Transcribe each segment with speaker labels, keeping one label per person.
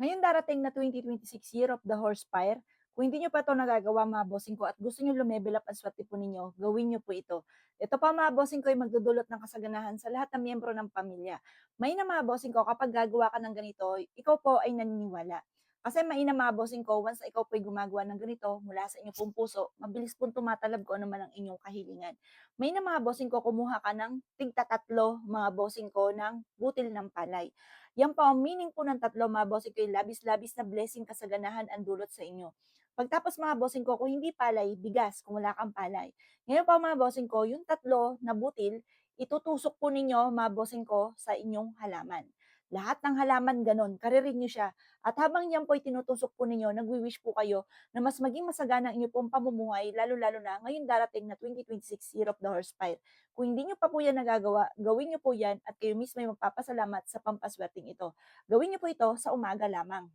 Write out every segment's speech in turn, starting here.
Speaker 1: Ngayon darating na 2026 Year of the Horse Fire, kung hindi niyo pa 'to nagagawa mga bossing ko at gusto niyo lumevel up ang swerte po ninyo, gawin niyo po ito. Ito pa mga bossing ko ay magdudulot ng kasaganahan sa lahat ng miyembro ng pamilya. Mainam mga bossing ko kapag gagawa ka ng ganito, ikaw po ay naniniwala. Kasi mainam mga bossing ko, once na ikaw po ay gumagawa ng ganito mula sa inyong pong puso, mabilis pong tumatalab kung ano man ang inyong kahilingan. Mainam mga bossing ko, kumuha ka ng tigta-tatlo mga bossing ko ng butil ng palay. Yan po ang meaning po ng tatlo mga bossing ko, yung labis-labis na blessing, kasaganahan ang dulot sa inyo. Pagtapos mga bossing ko, kung hindi palay, bigas kung wala kang palay. Ngayon po mga bossing ko, yung tatlo na butil, itutusok po ninyo mga bossing ko sa inyong halaman. Lahat ng halaman ganon, karirin nyo siya. At habang yan po ay tinutusok po ninyo, nagwi-wish po kayo na mas maging masagana ang inyo pong pamumuhay, lalo-lalo na ngayon darating na 2026 Year of the Horse Fire. Kung hindi niyo pa po yan nagagawa, gawin niyo po yan at kayo mismo ay magpapasalamat sa pampaswerteng ito. Gawin niyo po ito sa umaga lamang.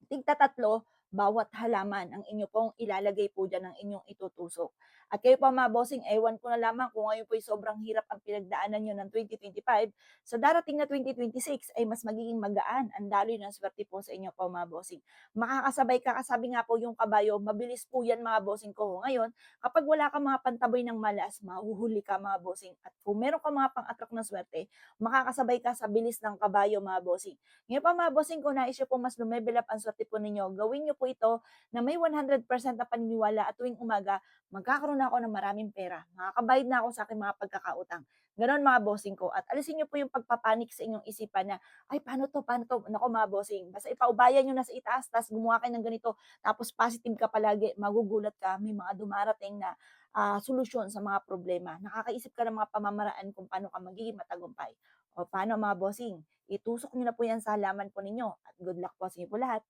Speaker 1: Tigta-tatlo bawat halaman ang inyo pong ilalagay po diyan ng inyong itutusok. At kayo pa mga bossing, ewan ko na lamang kung ngayon po'y sobrang hirap ang pinagdaanan niyo ng 2025, sa darating na 2026 ay mas magiging magaan ang daloy ng swerte po sa inyo po mga bossing. Makakasabay ka, kasabi nga po yung kabayo, mabilis po yan mga bossing ko. Ngayon, kapag wala kang mga pantaboy ng malas, mahuhuli ka mga bossing. At kung meron kang mga pang-attract na swerte, makakasabay ka sa bilis ng kabayo mga bossing. Ngayon pa mga bossing ko, nais niyo po mas lumevel up ang swerte po ninyo, gawin niyo po ito na may 100% na paniniwala at tuwing umaga, magkakaroon na ako ng maraming pera. Makakabayad na ako sa aking mga pagkakautang. Ganon mga bossing ko. At alisin niyo po yung pagpapanik sa inyong isipan na, ay paano to, paano to? Nako mga bossing, basta ipaubayan niyo na sa itaas, tapos gumawa kayo ng ganito, tapos positive ka palagi, magugulat ka, may mga dumarating na solusyon sa mga problema. Nakakaisip ka ng mga pamamaraan kung paano ka magiging matagumpay. O paano mga bossing? Itusok niyo na po yan sa halaman po ninyo at good luck po sa inyo po lahat.